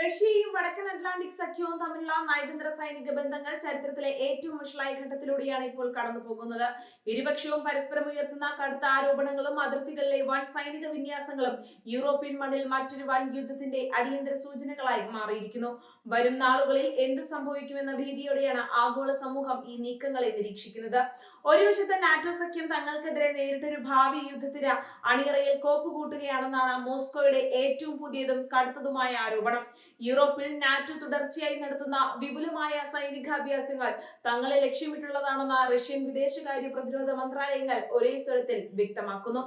റഷ്യയും വടക്കൻ അറ്റ്ലാന്റിക് സഖ്യവും തമ്മിലുള്ള നയതന്ത്ര സൈനിക ബന്ധങ്ങൾ ചരിത്രത്തിലെ ഏറ്റവും വഷളായ ഘട്ടത്തിലൂടെയാണ് ഇപ്പോൾ കടന്നു പോകുന്നത്. ഇരുപക്ഷവും പരസ്പരം ഉയർത്തുന്ന കടുത്ത ആരോപണങ്ങളും അതിർത്തികളിലെ വൻ സൈനിക വിന്യാസങ്ങളും യൂറോപ്യൻ മണ്ണിൽ മറ്റൊരു വൻ യുദ്ധത്തിന്റെ അടിയന്തര സൂചനകളായി മാറിയിരിക്കുന്നു. വരും നാളുകളിൽ എന്ത് സംഭവിക്കുമെന്ന ഭീതിയോടെയാണ് ആഗോള സമൂഹം ഈ നീക്കങ്ങളെ നിരീക്ഷിക്കുന്നത്. ഒരു വശത്ത് നാറ്റോ സഖ്യം തങ്ങൾക്കെതിരെ നേരിട്ടൊരു ഭാവി യുദ്ധത്തിന് അണിയറയിൽ കോപ്പുകൂട്ടുകയാണെന്നാണ് മോസ്കോയുടെ ഏറ്റവും പുതിയതും കടുത്തതുമായ ആരോപണം. യൂറോപ്പിൽ നാറ്റോ തുടർച്ചയായി നടത്തുന്ന വിപുലമായ സൈനികാഭ്യാസങ്ങൾ തങ്ങളെ ലക്ഷ്യമിട്ടുള്ളതാണെന്ന് റഷ്യൻ വിദേശകാര്യ പ്രതിരോധ മന്ത്രാലയങ്ങൾ ഒരേ സ്വരത്തിൽ വ്യക്തമാക്കുന്നു.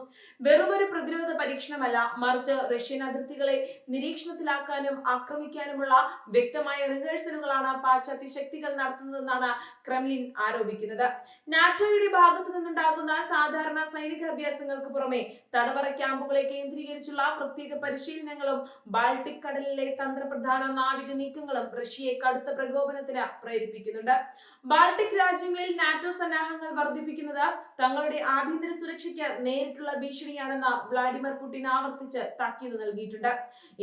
വെറുമൊരു പ്രതിരോധ പരീക്ഷണമല്ല, മറിച്ച് റഷ്യൻ അതിർത്തികളെ നിരീക്ഷണത്തിലാക്കാനും ആക്രമിക്കാനുമുള്ള വ്യക്തമായ റിഹേഴ്സലുകളാണ് പാശ്ചാത്യ ശക്തികൾ നടത്തുന്നതെന്നാണ് ക്രെംലിൻ ആരോപിക്കുന്നത്. നാറ്റോയുടെ ഭാഗത്തു നിന്നുണ്ടാകുന്ന സാധാരണ സൈനികാഭ്യാസങ്ങൾക്ക് പുറമെ തടവറ ക്യാമ്പുകളെ കേന്ദ്രീകരിച്ചുള്ള പ്രത്യേക പരിശീലനങ്ങളും ബാൾട്ടിക് കടലിലെ തന്ത്രപ്രധാന നാവിക നീക്കങ്ങളും റഷ്യയെ കടുത്ത പ്രകോപനത്തിന് പ്രേരിപ്പിക്കുന്നുണ്ട്. ബാൾട്ടിക് രാജ്യങ്ങളിൽ നാറ്റോ സന്നാഹങ്ങൾ വർദ്ധിപ്പിക്കുന്നത് തങ്ങളുടെ ആഭ്യന്തര സുരക്ഷയ്ക്ക് നേരിട്ടുള്ള ഭീഷണിയാണെന്ന് വ്ളാഡിമിർ പുടിൻ ആവർത്തിച്ച് താക്കീത് നൽകിയിട്ടുണ്ട്.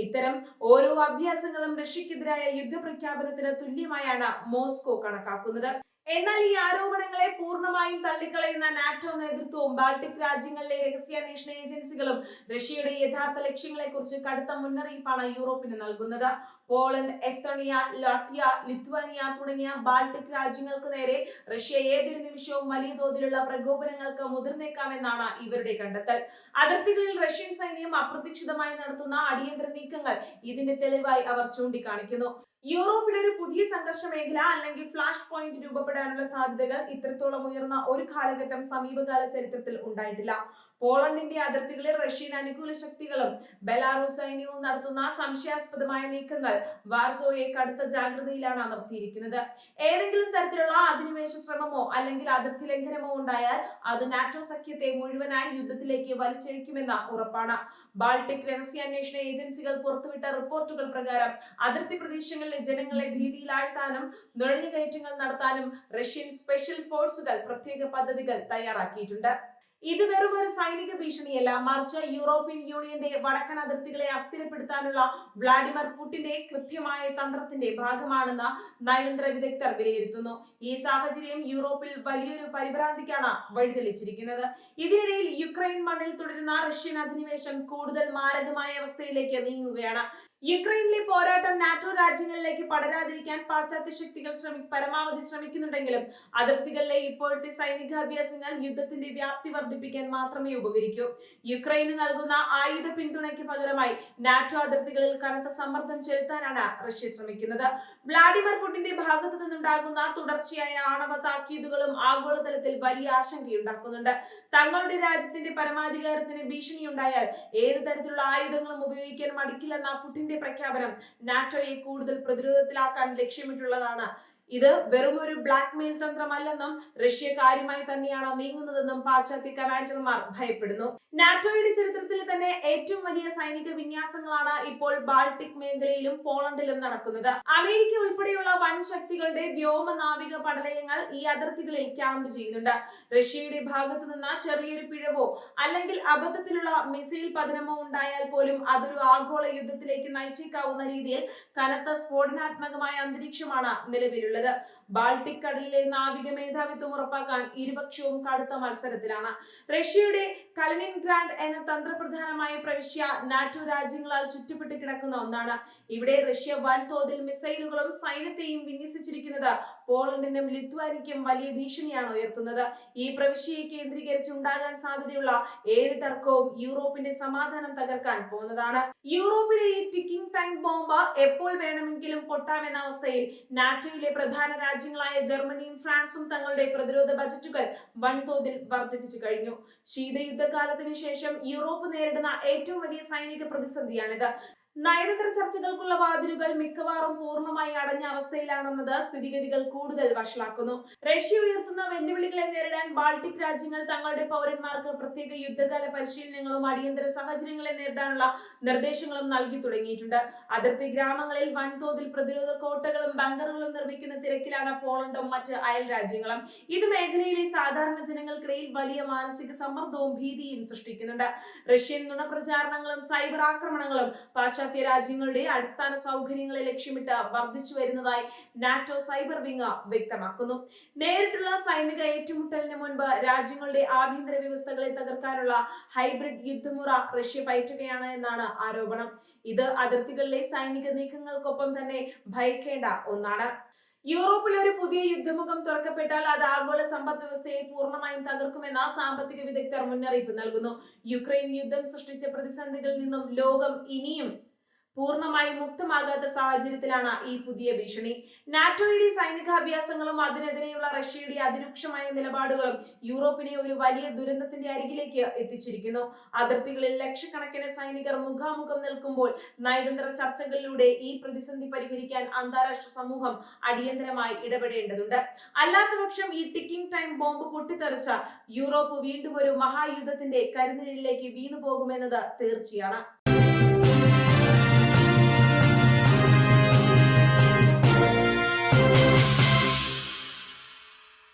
ഇത്തരം ഓരോ അഭ്യാസങ്ങളും റഷ്യക്കെതിരായ യുദ്ധപ്രഖ്യാപനത്തിന് തുല്യമായാണ് മോസ്കോ കണക്കാക്കുന്നത്. എന്നാൽ ഈ ആരോപണങ്ങളെ പൂർണ്ണമായും തള്ളിക്കളയുന്ന നാറ്റോ നേതൃത്വവും ബാൾട്ടിക് രാജ്യങ്ങളിലെ രഹസ്യാന്വേഷണ ഏജൻസികളും റഷ്യയുടെ യഥാർത്ഥ ലക്ഷ്യങ്ങളെക്കുറിച്ച് കടുത്ത മുന്നറിയിപ്പാണ് യൂറോപ്പിന് നൽകുന്നത്. പോളണ്ട്, എസ്തോണിയ, ലാത്വിയ, ലിത്വാനിയ തുടങ്ങിയ ബാൾട്ടിക് രാജ്യങ്ങൾക്ക് നേരെ റഷ്യ ഏതൊരു നിമിഷവും വലിയ തോതിലുള്ള പ്രകോപനങ്ങൾക്ക് മുതിർന്നേക്കാമെന്നാണ് ഇവരുടെ കണ്ടെത്തൽ. അതിർത്തികളിൽ റഷ്യൻ സൈന്യം അപ്രതീക്ഷിതമായി നടത്തുന്ന അടിയന്തര നീക്കങ്ങൾ ഇതിന്റെ തെളിവായി അവർ ചൂണ്ടിക്കാണിക്കുന്നു. യൂറോപ്പിൽ ഒരു പുതിയ സംഘർഷ മേഖല അല്ലെങ്കിൽ ഫ്ലാഷ് പോയിന്റ് രൂപപ്പെടാനുള്ള സാധ്യതകൾ ഇത്രത്തോളം ഉയർന്ന ഒരു കാലഘട്ടം സമീപകാല ചരിത്രത്തിൽ ഉണ്ടായിട്ടില്ല. പോളണ്ടിന്റെ അതിർത്തികളിൽ റഷ്യൻ അനുകൂല ശക്തികളും ബെലാറൂസ് സൈന്യവും നടത്തുന്ന സംശയാസ്പദമായ നീക്കങ്ങൾ വാർസോയെ കടുത്ത ജാഗ്രതയിലാണ് നിർത്തിയിരിക്കുന്നത്. ഏതെങ്കിലും തരത്തിലുള്ള അധിനിവേശ ശ്രമമോ അല്ലെങ്കിൽ അതിർത്തി ലംഘനമോ ഉണ്ടായാൽ അത് നാറ്റോ സഖ്യത്തെ മുഴുവനായി യുദ്ധത്തിലേക്ക് വലിച്ചഴിക്കുമെന്ന ഉറപ്പാണ്. ബാൾട്ടിക് രഹസ്യാന്വേഷണ ഏജൻസികൾ പുറത്തുവിട്ട റിപ്പോർട്ടുകൾ പ്രകാരം അതിർത്തി പ്രദേശങ്ങളിലെ ജനങ്ങളെ ഭീതിയിലാഴ്ത്താനും നുഴഞ്ഞുകയറ്റങ്ങൾ നടത്താനും റഷ്യൻ സ്പെഷ്യൽ ഫോഴ്സുകൾ പ്രത്യേക പദ്ധതികൾ തയ്യാറാക്കിയിട്ടുണ്ട്. ഇത് വെറും ഒരു സൈനിക ഭീഷണിയല്ല, മറിച്ച് യൂറോപ്യൻ യൂണിയന്റെ വടക്കൻ അതിർത്തികളെ അസ്ഥിരപ്പെടുത്താനുള്ള വ്ളാഡിമിർ പുടിന്റെ കൃത്യമായ തന്ത്രത്തിന്റെ ഭാഗമാണെന്ന് നയതന്ത്ര വിദഗ്ധർ വിലയിരുത്തുന്നു. ഈ സാഹചര്യം യൂറോപ്പിൽ വലിയൊരു പരിഭ്രാന്തിക്കാണ് വഴിതെളിച്ചിരിക്കുന്നത്. ഇതിനിടയിൽ യുക്രൈൻ മണ്ണിൽ തുടരുന്ന റഷ്യൻ അധിനിവേശം കൂടുതൽ മാരകമായ അവസ്ഥയിലേക്ക് നീങ്ങുകയാണ്. യുക്രൈനിലെ പോരാട്ടം നാറ്റോ രാജ്യങ്ങളിലേക്ക് പടരാതിരിക്കാൻ പാശ്ചാത്യ ശക്തികൾ പരമാവധി ശ്രമിക്കുന്നുണ്ടെങ്കിലും അതിർത്തികളിലെ ഇപ്പോഴത്തെ സൈനികാഭ്യാസങ്ങൾ യുദ്ധത്തിന്റെ വ്യാപ്തി വർദ്ധിപ്പിക്കാൻ മാത്രമേ ഉപകരിക്കൂ. യുക്രൈന് നൽകുന്ന ആയുധ പിന്തുണയ്ക്ക് പകരമായി നാറ്റോ അതിർത്തികളിൽ കനത്ത സമ്മർദ്ദം ചെലുത്താനാണ് റഷ്യ ശ്രമിക്കുന്നത്. വ്ളാഡിമിർ പുടിന്റെ ഭാഗത്തു നിന്നുണ്ടാകുന്ന തുടർച്ചയായ ആണവ താക്കീതുകളും ആഗോളതലത്തിൽ വലിയ ആശങ്കയുണ്ടാക്കുന്നുണ്ട്. തങ്ങളുടെ രാജ്യത്തിന്റെ പരമാധികാരത്തിന് ഭീഷണിയുണ്ടായാൽ ഏത് തരത്തിലുള്ള ആയുധങ്ങളും ഉപയോഗിക്കാൻ മടിക്കില്ലെന്ന പുടിന്റെ പ്രഖ്യാപനം നാറ്റോയെ കൂടുതൽ പ്രതിരോധത്തിലാക്കാൻ ലക്ഷ്യമിട്ടുള്ളതാണ്. ഇത് വെറും ഒരു ബ്ലാക്ക് മെയിൽ തന്ത്രമല്ലെന്നും റഷ്യ കാര്യമായി തന്നെയാണ് നീങ്ങുന്നതെന്നും പാശ്ചാത്യ കമാൻഡർമാർ ഭയപ്പെടുന്നു. നാറ്റോയുടെ ചരിത്രത്തിൽ തന്നെ ഏറ്റവും വലിയ സൈനിക വിന്യാസങ്ങളാണ് ഇപ്പോൾ ബാൾട്ടിക് മേഖലയിലും പോളണ്ടിലും നടക്കുന്നത്. അമേരിക്ക ഉൾപ്പെടെയുള്ള വൻ ശക്തികളുടെ വ്യോമ നാവിക പടലയങ്ങൾ ഈ അതിർത്തികളിൽ ക്യാമ്പ് ചെയ്യുന്നുണ്ട്. റഷ്യയുടെ ഭാഗത്തു നിന്ന് ചെറിയൊരു പിഴവോ അല്ലെങ്കിൽ അബദ്ധത്തിലുള്ള മിസൈൽ പതനമോ ഉണ്ടായാൽ പോലും അതൊരു ആഗോള യുദ്ധത്തിലേക്ക് നയിച്ചേക്കാവുന്ന രീതിയിൽ കനത്ത സ്ഫോടനാത്മകമായ അന്തരീക്ഷമാണ് നിലവിലുള്ളത്. ബാൾട്ടിക് കടലിലെ നാവിക മേധാവിത്വം ഉറപ്പാക്കാൻ ഇരുപക്ഷവും കടുത്ത മത്സരത്തിലാണ്. റഷ്യയുടെ കലിനിൻഗ്രാഡ് എന്ന തന്ത്രപ്രധാനമായ പ്രവിശ്യ നാറ്റോ രാജ്യങ്ങളാൽ ചുറ്റപ്പെട്ട് കിടക്കുന്ന ഒന്നാണ്. ഇവിടെ റഷ്യ വൻതോതിൽ മിസൈലുകളും സൈന്യത്തെയും വിന്യസിച്ചിരിക്കുന്നത് പോളണ്ടിനും ലിത്വാനിക്കും വലിയ ഭീഷണിയാണ് ഉയർത്തുന്നത്. ഈ പ്രവിശ്യയെ കേന്ദ്രീകരിച്ച് ഉണ്ടാകാൻ സാധ്യതയുള്ള ഏത് തർക്കവും യൂറോപ്പിന്റെ സമാധാനം തകർക്കാൻ പോകുന്നതാണ്. യൂറോപ്പിലെ ഈ ടിക്കിംഗ് ടൈം ബോംബ് എപ്പോൾ വേണമെങ്കിലും പൊട്ടാമെന്ന അവസ്ഥയിൽ നാറ്റോയിലെ പ്രധാന രാജ്യങ്ങളായ ജർമ്മനിയും ഫ്രാൻസും തങ്ങളുടെ പ്രതിരോധ ബജറ്റുകൾ വൻതോതിൽ വർദ്ധിപ്പിച്ചു കഴിഞ്ഞു. ശീതയുദ്ധകാലത്തിന് ശേഷം യൂറോപ്പ് നേരിടുന്ന ഏറ്റവും വലിയ സൈനിക പ്രതിസന്ധിയാണിത്. നയതന്ത്ര ചർച്ചകൾക്കുള്ള വാതിലുകൾ മിക്കവാറും പൂർണ്ണമായി അടഞ്ഞ അവസ്ഥയിലാണെന്നത് സ്ഥിതിഗതികൾ കൂടുതൽ വഷളാക്കുന്നു. റഷ്യ ഉയർത്തുന്ന വെല്ലുവിളികളെ നേരിടാൻ ബാൾട്ടിക് രാജ്യങ്ങൾ തങ്ങളുടെ പൗരന്മാർക്ക് പ്രത്യേക യുദ്ധകാല പരിശീലനങ്ങളും അടിയന്തര സാഹചര്യങ്ങളെ നേരിടാനുള്ള നിർദ്ദേശങ്ങളും നൽകി തുടങ്ങിയിട്ടുണ്ട്. അതിർത്തി ഗ്രാമങ്ങളിൽ വൻതോതിൽ പ്രതിരോധ കോട്ടകളും ബങ്കറുകളും നിർമ്മിക്കുന്ന തിരക്കിലാണ് പോളണ്ടും മറ്റ് അയൽ രാജ്യങ്ങളും. ഇത് മേഖലയിലെ സാധാരണ ജനങ്ങൾക്കിടയിൽ വലിയ മാനസിക സമ്മർദ്ദവും ഭീതിയും സൃഷ്ടിക്കുന്നുണ്ട്. റഷ്യൻ നുണപ്രചാരണങ്ങളും സൈബർ ആക്രമണങ്ങളും പാശ്ചാത്യ പാശ്ചാത്യ രാജ്യങ്ങളുടെ അടിസ്ഥാന സൗകര്യങ്ങളെ ലക്ഷ്യമിട്ട് വർദ്ധിച്ചു വരുന്നതായി നാറ്റോ സൈബർ വിങ് വ്യക്തമാക്കുന്നു. നേരിട്ടുള്ള സൈനിക ഏറ്റുമുട്ടലിന് മുൻപ് രാജ്യങ്ങളുടെ ആഭ്യന്തര വ്യവസ്ഥകളെ തകർക്കാനുള്ള ഹൈബ്രിഡ് യുദ്ധമുറ റഷ്യ പയറ്റുകയാണ് എന്നാണ് ആരോപണം. ഇത് അതിർത്തികളിലെ സൈനിക നീക്കങ്ങൾക്കൊപ്പം തന്നെ ഭയക്കേണ്ട ഒന്നാണ്. യൂറോപ്പിൽ ഒരു പുതിയ യുദ്ധമുഖം തുറക്കപ്പെട്ടാൽ അത് ആഗോള സമ്പദ് വ്യവസ്ഥയെ പൂർണ്ണമായും തകർക്കുമെന്ന സാമ്പത്തിക വിദഗ്ധർ മുന്നറിയിപ്പ് നൽകുന്നു. യുക്രൈൻ യുദ്ധം സൃഷ്ടിച്ച പ്രതിസന്ധികളിൽ നിന്നും ലോകം ഇനിയും പൂർണ്ണമായും മുക്തമാകാത്ത സാഹചര്യത്തിലാണ് ഈ പുതിയ ഭീഷണി. നാറ്റോയുടെ സൈനികാഭ്യാസങ്ങളും അതിനെതിരെയുള്ള റഷ്യയുടെ അതിരൂക്ഷമായ നിലപാടുകളും യൂറോപ്പിനെ ഒരു വലിയ ദുരന്തത്തിന്റെ അരികിലേക്ക് എത്തിച്ചിരിക്കുന്നു. അതിർത്തികളിൽ ലക്ഷക്കണക്കിന് സൈനികർ മുഖാമുഖം നിൽക്കുമ്പോൾ നയതന്ത്ര ചർച്ചകളിലൂടെ ഈ പ്രതിസന്ധി പരിഹരിക്കാൻ അന്താരാഷ്ട്ര സമൂഹം അടിയന്തരമായി ഇടപെടേണ്ടതുണ്ട്. അല്ലാത്തപക്ഷം ഈ ടിക്കിംഗ് ടൈം ബോംബ് പൊട്ടിത്തെറിച്ച യൂറോപ്പ് വീണ്ടും ഒരു മഹായുദ്ധത്തിന്റെ കരുനിഴലിലേക്ക് വീണുപോകുമെന്നത് തീർച്ചയാണ്.